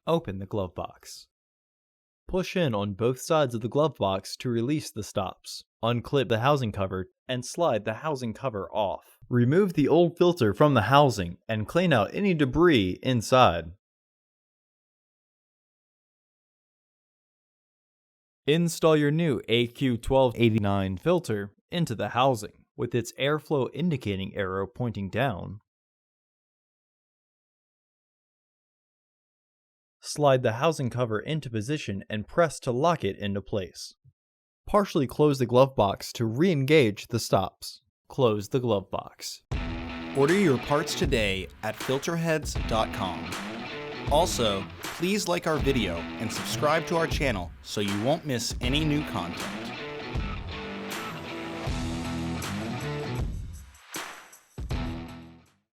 Open the glove box. Push in on both sides of the glove box to release the stops. Unclip the housing cover and slide the housing cover off. Remove the old filter from the housing and clean out any debris inside. Install your new AQ1289 filter into the housing with its airflow indicating arrow pointing down. Slide the housing cover into position and press to lock it into place. Partially close the glove box to re-engage the stops. Close the glove box. Order your parts today at filterheads.com. Also, please like our video and subscribe to our channel so you won't miss any new content.